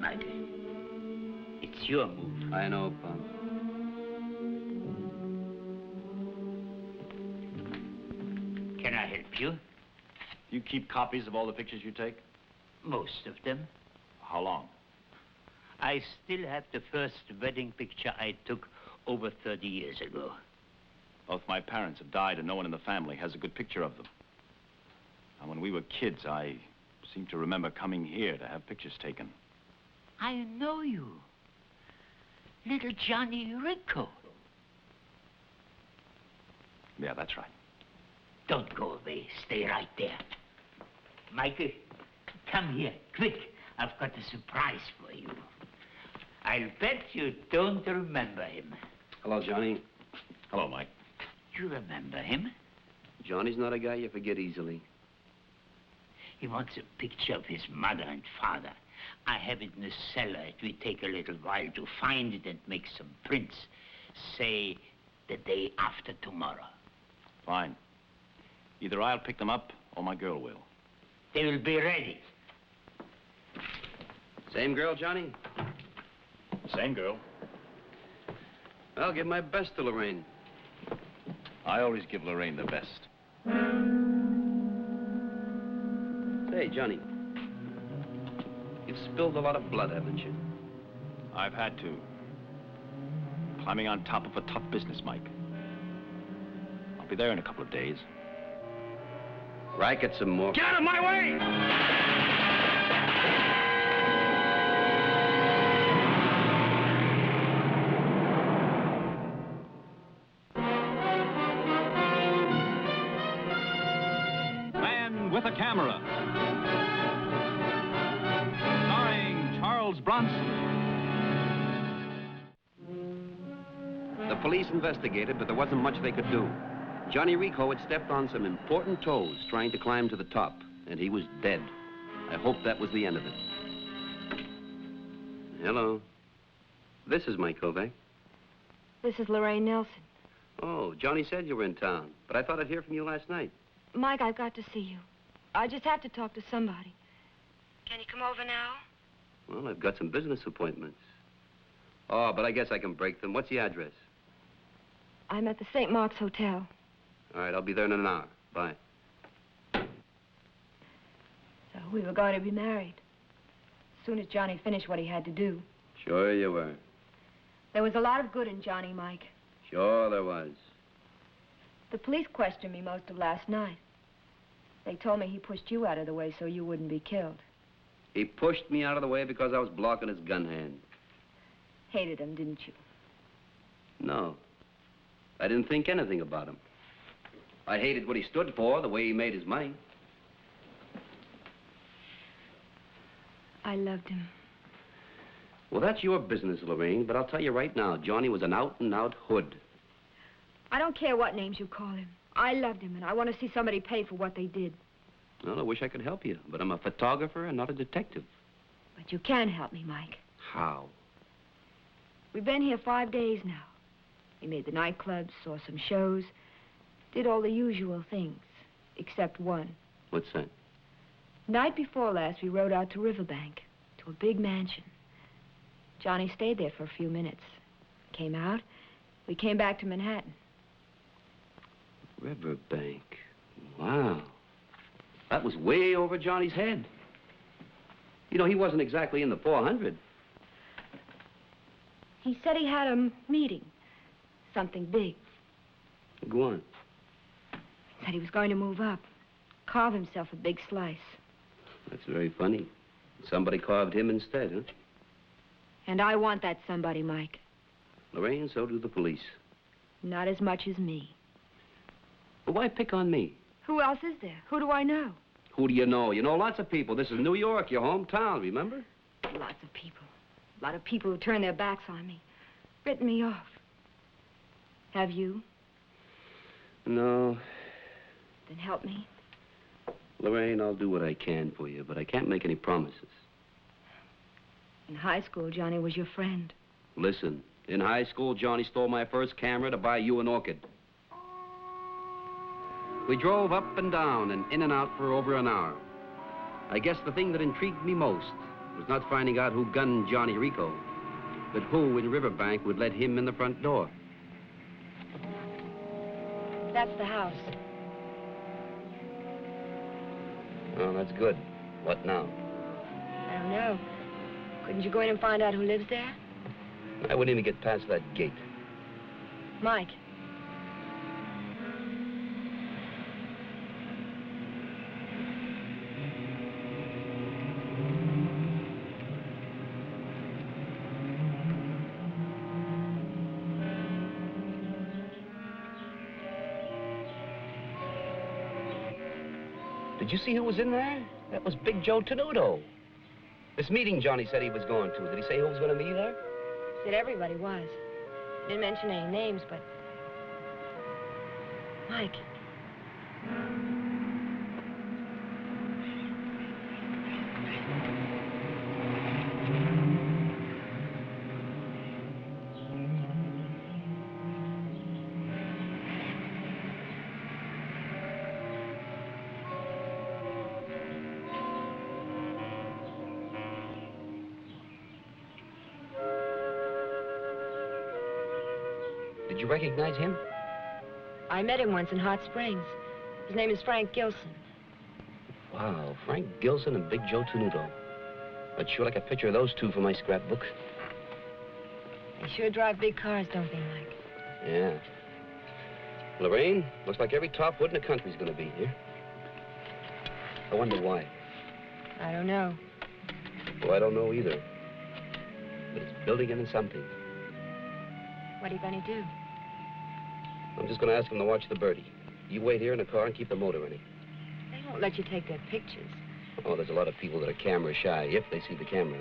Michael. It's your move. I know, Pop. Can I help you? You keep copies of all the pictures you take? Most of them. How long? I still have the first wedding picture I took over 30 years ago. Both my parents have died and no one in the family has a good picture of them. And when we were kids, I seem to remember coming here to have pictures taken. I know you. Little Johnny Rico. Yeah, that's right. Don't go away. Stay right there. Michael, come here, quick. I've got a surprise for you. I'll bet you don't remember him. Hello, Johnny. Hello, Mike. You remember him? Johnny's not a guy you forget easily. He wants a picture of his mother and father. I have it in the cellar. It will take a little while to find it and make some prints. Say, the day after tomorrow. Fine. Either I'll pick them up or my girl will. They will be ready. Same girl, Johnny? Same girl. I'll give my best to Lorraine. I always give Lorraine the best. Say, Johnny, you've spilled a lot of blood, haven't you? I've had to. Climbing on top of a tough business, Mike. I'll be there in a couple of days. Racket some more. Get out of my way! Man with a Camera. Starring Charles Bronson. The police investigated, but there wasn't much they could do. Johnny Rico had stepped on some important toes trying to climb to the top, and he was dead. I hope that was the end of it. Hello. This is Mike Kovac. This is Lorraine Nelson. Oh, Johnny said you were in town, but I thought I'd hear from you last night. Mike, I've got to see you. I just have to talk to somebody. Can you come over now? Well, I've got some business appointments. Oh, but I guess I can break them. What's the address? I'm at the St. Mark's Hotel. All right, I'll be there in an hour. Bye. So we were going to be married. As soon as Johnny finished what he had to do. Sure you were. There was a lot of good in Johnny, Mike. Sure there was. The police questioned me most of last night. They told me he pushed you out of the way so you wouldn't be killed. He pushed me out of the way because I was blocking his gun hand. Hated him, didn't you? No. I didn't think anything about him. I hated what he stood for, the way he made his money. I loved him. Well, that's your business, Lorraine, but I'll tell you right now, Johnny was an out-and-out hood. I don't care what names you call him. I loved him, and I want to see somebody pay for what they did. Well, I wish I could help you, but I'm a photographer and not a detective. But you can help me, Mike. How? We've been here 5 days now. We made the nightclubs, saw some shows, did all the usual things, except one. What's that? Night before last, we rode out to Riverbank, to a big mansion. Johnny stayed there for a few minutes. Came out. We came back to Manhattan. Riverbank. Wow. That was way over Johnny's head. You know, he wasn't exactly in the 400. He said he had a meeting. Something big. Go on. Said he was going to move up. Carve himself a big slice. That's very funny. Somebody carved him instead, huh? And I want that somebody, Mike. Lorraine, so do the police. Not as much as me. Well, why pick on me? Who else is there? Who do I know? Who do you know? You know lots of people. This is New York, your hometown, remember? Lots of people. A lot of people who turn their backs on me. Written me off. Have you? No. Then help me. Lorraine, I'll do what I can for you, but I can't make any promises. In high school, Johnny was your friend. Listen, in high school, Johnny stole my first camera to buy you an orchid. We drove up and down and in and out for over an hour. I guess the thing that intrigued me most was not finding out who gunned Johnny Rico, but who in Riverbank would let him in the front door. That's the house. Oh, that's good. What now? I don't know. Couldn't you go in and find out who lives there? I wouldn't even get past that gate. Mike. Did you see who was in there? That was Big Joe Tenuto. This meeting Johnny said he was going to. Did he say who was going to be there? Said everybody was. Didn't mention any names, but... Mike. Did you recognize him? I met him once in Hot Springs. His name is Frank Gilson. Wow, Frank Gilson and Big Joe Tenuto. I'd sure like a picture of those two for my scrapbook. They sure drive big cars, don't they, Mike? Yeah. Lorraine, looks like every top wood in the country's gonna be here. I wonder why. I don't know. Well, I don't know either. But it's building into something. What are you going to do? I'm just gonna ask him to watch the birdie. You wait here in the car and keep the motor running. They won't let you take their pictures. Oh, there's a lot of people that are camera shy, if they see the camera.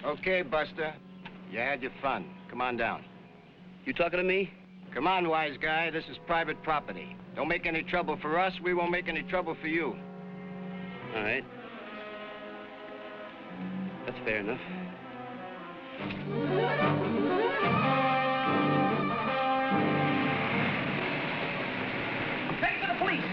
Okay, Buster. You had your fun. Come on down. You talking to me? Come on, wise guy. This is private property. Don't make any trouble for us. We won't make any trouble for you. All right. That's fair enough. Take it to the police!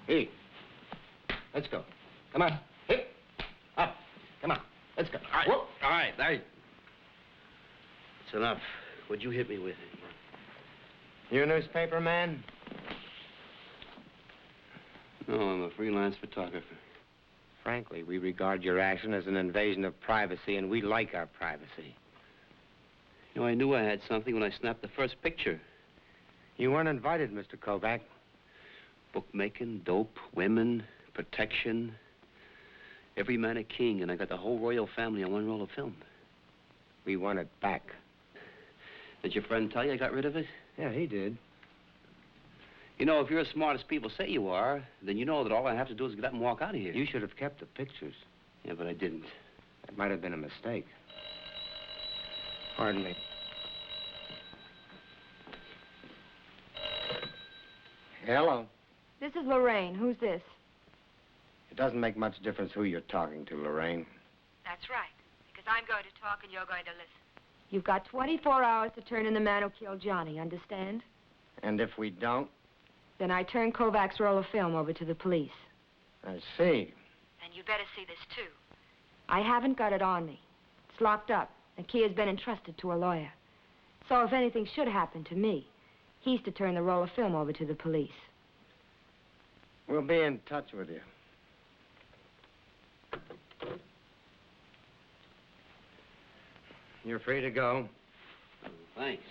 Hey, let's go. Come on. Hey, up. Come on. Let's go. All right. Whoop. All right. There you... It's enough. What'd you hit me with? You a newspaper man? Oh, I'm a freelance photographer. Frankly, we regard your action as an invasion of privacy, and we like our privacy. You know, I knew I had something when I snapped the first picture. You weren't invited, Mr. Kovac. Bookmaking, dope, women, protection. Every man a king, and I got the whole royal family on one roll of film. We want it back. Did your friend tell you I got rid of it? Yeah, he did. You know, if you're as smart as people say you are, then you know that all I have to do is get up and walk out of here. You should have kept the pictures. Yeah, but I didn't. That might have been a mistake. Pardon me. Hello. This is Lorraine. Who's this? It doesn't make much difference who you're talking to, Lorraine. That's right, because I'm going to talk and you're going to listen. You've got 24 hours to turn in the man who killed Johnny, understand? And if we don't? Then I turn Kovac's roll of film over to the police. I see. And you better see this, too. I haven't got it on me. It's locked up. The key has been entrusted to a lawyer. So if anything should happen to me, he's to turn the roll of film over to the police. We'll be in touch with you. You're free to go. Thanks.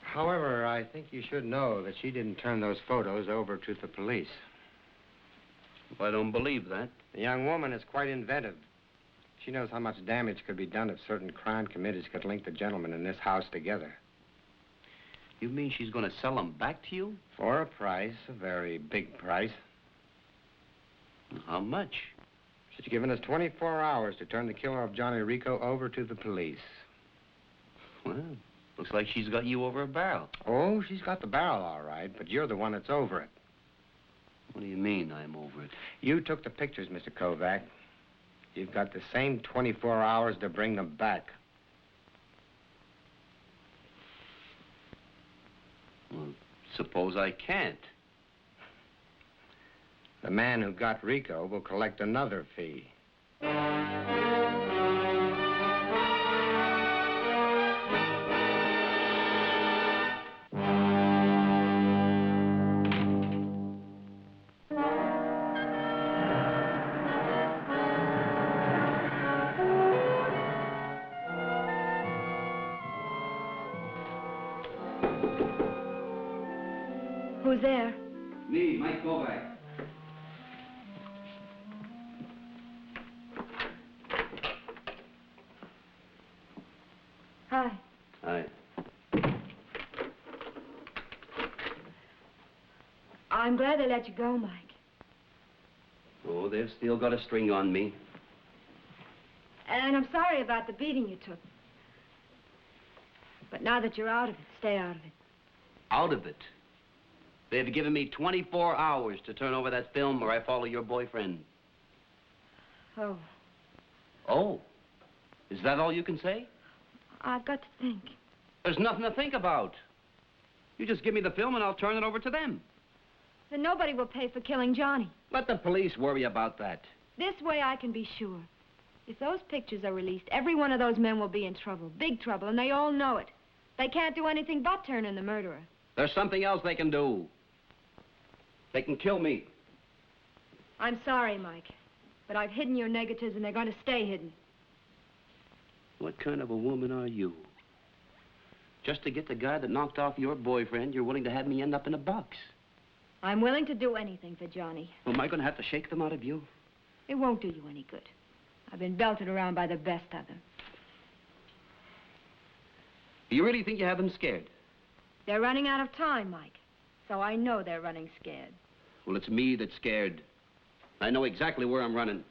However, I think you should know that she didn't turn those photos over to the police. Well, I don't believe that. The young woman is quite inventive. She knows how much damage could be done if certain crime committees could link the gentlemen in this house together. You mean she's going to sell them back to you? For a price, a very big price. How much? She's given us 24 hours to turn the killer of Johnny Rico over to the police. Well, looks like she's got you over a barrel. Oh, she's got the barrel all right, but you're the one that's over it. What do you mean I'm over it? You took the pictures, Mr. Kovac. You've got the same 24 hours to bring them back. Well, suppose I can't. The man who got Rico will collect another fee. Who's there? Me, Mike Kovac. Hi. Hi. I'm glad they let you go, Mike. Oh, they've still got a string on me. And I'm sorry about the beating you took. But now that you're out of it, stay out of it. Out of it? They've given me 24 hours to turn over that film or I follow your boyfriend. Oh, Oh? Is that all you can say? I've got to think. There's nothing to think about. You just give me the film and I'll turn it over to them. Then nobody will pay for killing Johnny. Let the police worry about that. This way I can be sure. If those pictures are released, every one of those men will be in trouble, big trouble, and they all know it. They can't do anything but turn in the murderer. There's something else they can do. They can kill me. I'm sorry, Mike, but I've hidden your negatives and they're going to stay hidden. What kind of a woman are you? Just to get the guy that knocked off your boyfriend, you're willing to have me end up in a box. I'm willing to do anything for Johnny. Well, am I going to have to shake them out of you? It won't do you any good. I've been belted around by the best of them. You really think you have them scared? They're running out of time, Mike. So I know they're running scared. Well, it's me that's scared. I know exactly where I'm running.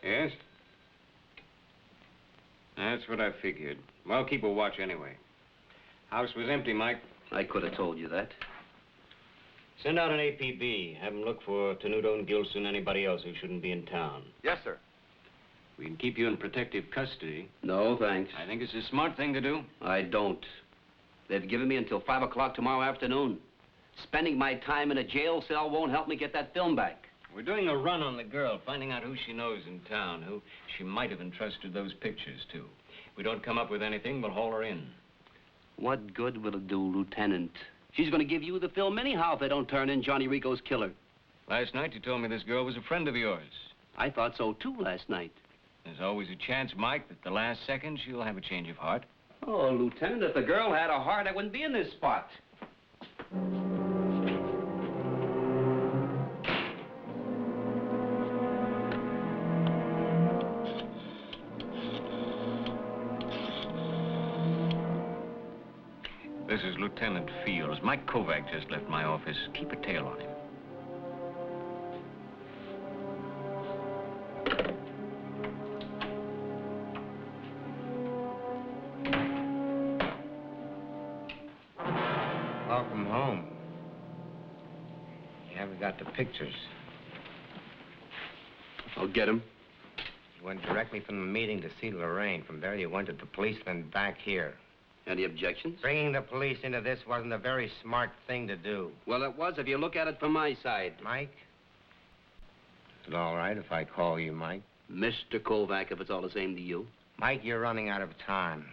Yes? That's what I figured. Well, keep a watch anyway. House was empty, Mike. I could have told you that. Send out an APB. Have them look for Tenuto and Gilson, anybody else who shouldn't be in town. Yes, sir. We can keep you in protective custody. No, thanks. I think it's a smart thing to do. I don't. They've given me until 5 o'clock tomorrow afternoon. Spending my time in a jail cell won't help me get that film back. We're doing a run on the girl, finding out who she knows in town, who she might have entrusted those pictures to. If we don't come up with anything, we'll haul her in. What good will it do, Lieutenant? She's going to give you the film anyhow if they don't turn in Johnny Rico's killer. Last night, you told me this girl was a friend of yours. I thought so, too, last night. There's always a chance, Mike, that the last second she'll have a change of heart. Oh, Lieutenant, if the girl had a heart, I wouldn't be in this spot. This is Lieutenant Fields. Mike Kovac just left my office. Keep a tail on him. Welcome home. You haven't got the pictures. I'll get him. You went directly from the meeting to see Lorraine. From there, you went to the police, then back here. Any objections? Bringing the police into this wasn't a very smart thing to do. Well, it was if you look at it from my side. Mike? Is it all right if I call you Mike? Mr. Kovac, if it's all the same to you. Mike, you're running out of time.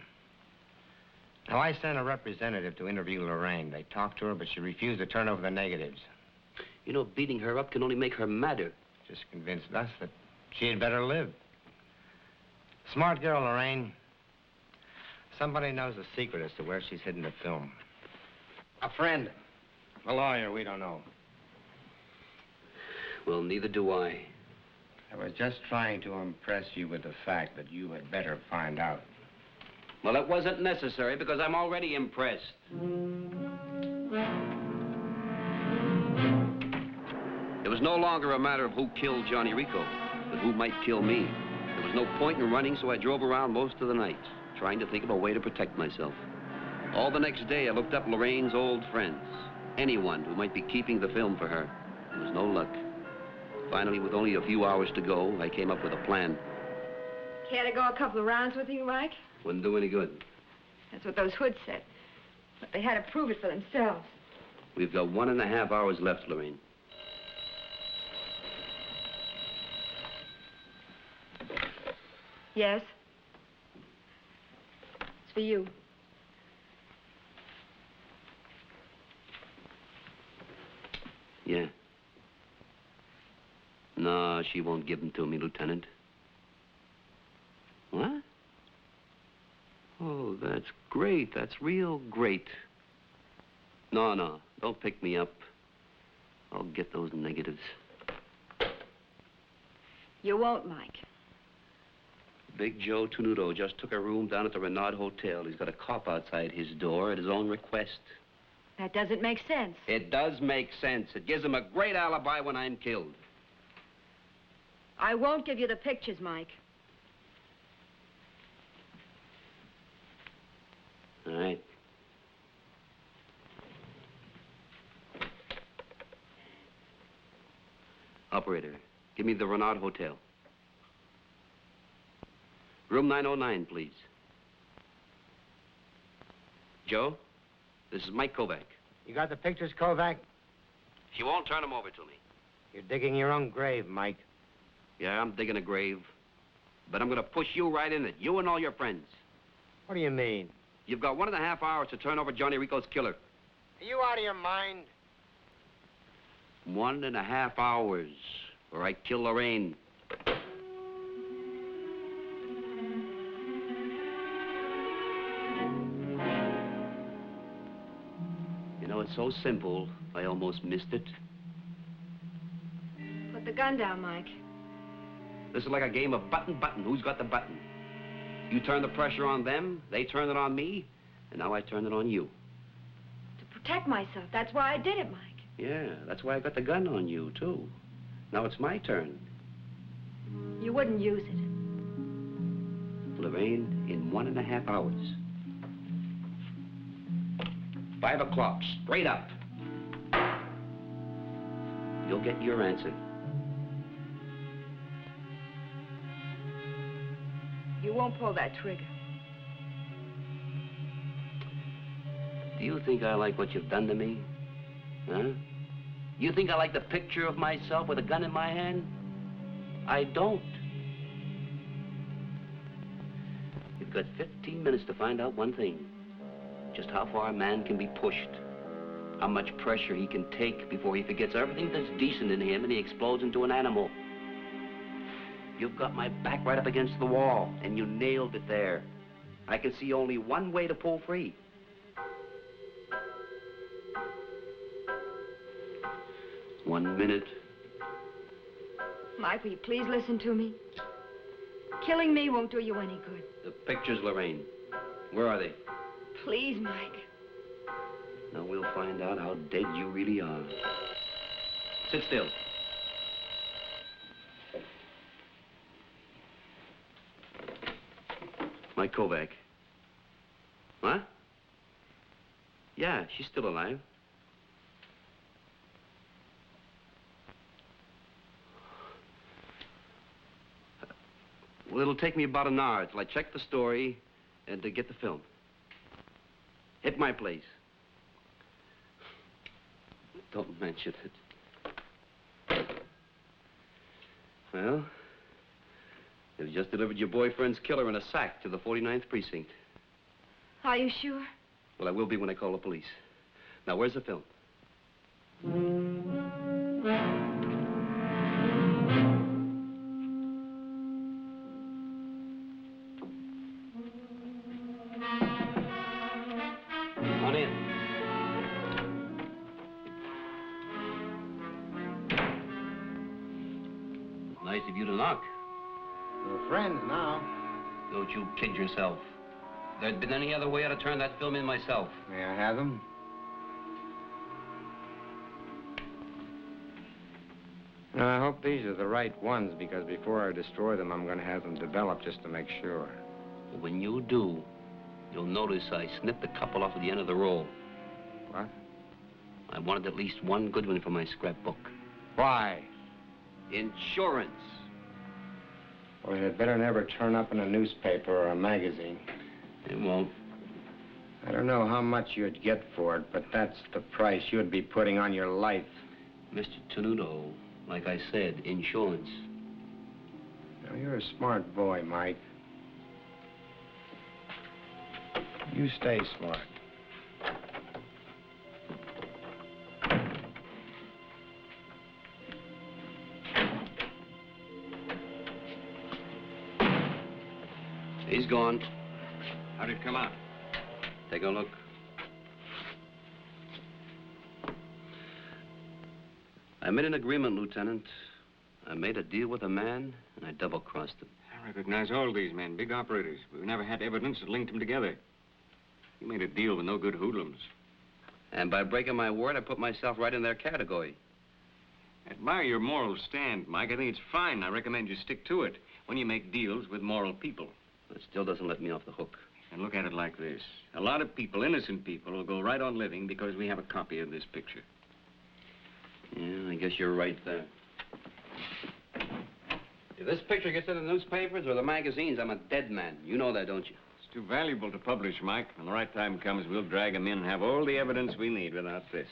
Now, I sent a representative to interview Lorraine. They talked to her, but she refused to turn over the negatives. You know, beating her up can only make her madder. Just convinced us that she had better live. Smart girl, Lorraine. Somebody knows the secret as to where she's hidden the film. A friend. A lawyer, we don't know. Well, neither do I. I was just trying to impress you with the fact that you had better find out. Well, it wasn't necessary because I'm already impressed. It was no longer a matter of who killed Johnny Rico, but who might kill me. There was no point in running, so I drove around most of the night, trying to think of a way to protect myself. All the next day, I looked up Lorraine's old friends, anyone who might be keeping the film for her. There was no luck. Finally, with only a few hours to go, I came up with a plan. Care to go a couple of rounds with you, Mike? Wouldn't do any good. That's what those hoods said. But they had to prove it for themselves. We've got 1.5 hours left, Lorraine. Yes? It's for you. Yeah. No, she won't give them to me, Lieutenant. What? Oh, that's great. That's real great. No, don't pick me up. I'll get those negatives. You won't, Mike. Big Joe Tenuto just took a room down at the Renaud Hotel. He's got a cop outside his door at his own request. That doesn't make sense. It does make sense. It gives him a great alibi when I'm killed. I won't give you the pictures, Mike. All right. Operator, give me the Renaud Hotel. Room 909, please. Joe, this is Mike Kovac. You got the pictures, Kovac? She won't turn them over to me. You're digging your own grave, Mike. Yeah, I'm digging a grave. But I'm going to push you right in it, you and all your friends. What do you mean? You've got 1.5 hours to turn over Johnny Rico's killer. Are you out of your mind? 1.5 hours, or I kill Lorraine. You know, it's so simple, I almost missed it. Put the gun down, Mike. This is like a game of button. Who's got the button? You turn the pressure on them, they turn it on me, and now I turn it on you. To protect myself. That's why I did it, Mike. Yeah, that's why I got the gun on you, too. Now it's my turn. You wouldn't use it. Lorraine, in 1.5 hours. 5 o'clock, straight up. You'll get your answer. You won't pull that trigger. Do you think I like what you've done to me? Huh? You think I like the picture of myself with a gun in my hand? I don't. You've got 15 minutes to find out one thing. Just how far a man can be pushed. How much pressure he can take before he forgets everything that's decent in him and he explodes into an animal. You've got my back right up against the wall, and you nailed it there. I can see only one way to pull free. One minute. Mike, will you please listen to me? Killing me won't do you any good. The pictures, Lorraine. Where are they? Please, Mike. Now we'll find out how dead you really are. Sit still. Mike Kovac. What? Yeah, she's still alive. Well, it'll take me about an hour till I check the story and to get the film. Hit my place. Don't mention it. Well, they've just delivered your boyfriend's killer in a sack to the 49th precinct. Are you sure? Well, I will be when I call the police. Now, where's the film? On in. Nice of you to knock. We're friends now. Don't you kid yourself. If there'd been any other way, I'd have turned that film in myself. May I have them? I hope these are the right ones, because before I destroy them, I'm going to have them developed just to make sure. When you do, you'll notice I snipped a couple off at the end of the roll. What? I wanted at least one good one for my scrapbook. Why? Insurance. Well, it had better never turn up in a newspaper or a magazine. It won't. I don't know how much you'd get for it, but that's the price you'd be putting on your life. Mr. Tenuto, like I said, insurance. Now, you're a smart boy, Mike. You stay smart. He's gone. How did it come out? Take a look. I made an agreement, Lieutenant. I made a deal with a man, and I double-crossed him. I recognize all these men, big operators. We've never had evidence that linked them together. You made a deal with no good hoodlums. And by breaking my word, I put myself right in their category. I admire your moral stand, Mike. I think it's fine. I recommend you stick to it when you make deals with moral people. It still doesn't let me off the hook. And look at it like this. A lot of people, innocent people, will go right on living because we have a copy of this picture. Yeah, I guess you're right there. If this picture gets in the newspapers or the magazines, I'm a dead man. You know that, don't you? It's too valuable to publish, Mike. When the right time comes, we'll drag him in and have all the evidence we need without this.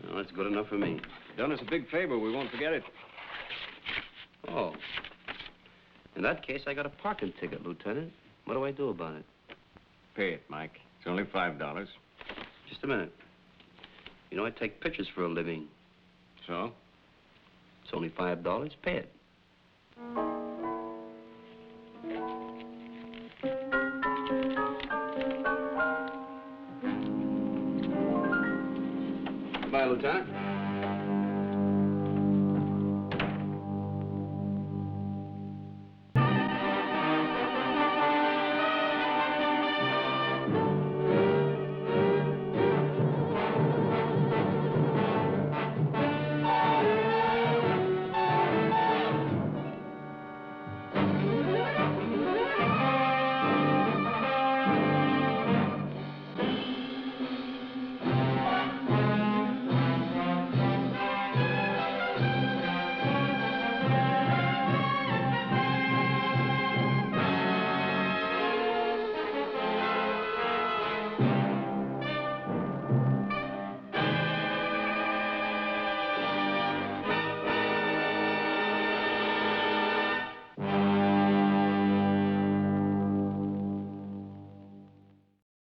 Well, that's good enough for me. You've done us a big favor. We won't forget it. Oh. In that case, I got a parking ticket, Lieutenant. What do I do about it? Pay it, Mike. It's only $5. Just a minute. You know, I take pictures for a living. So? It's only $5. Pay it. Goodbye, Lieutenant.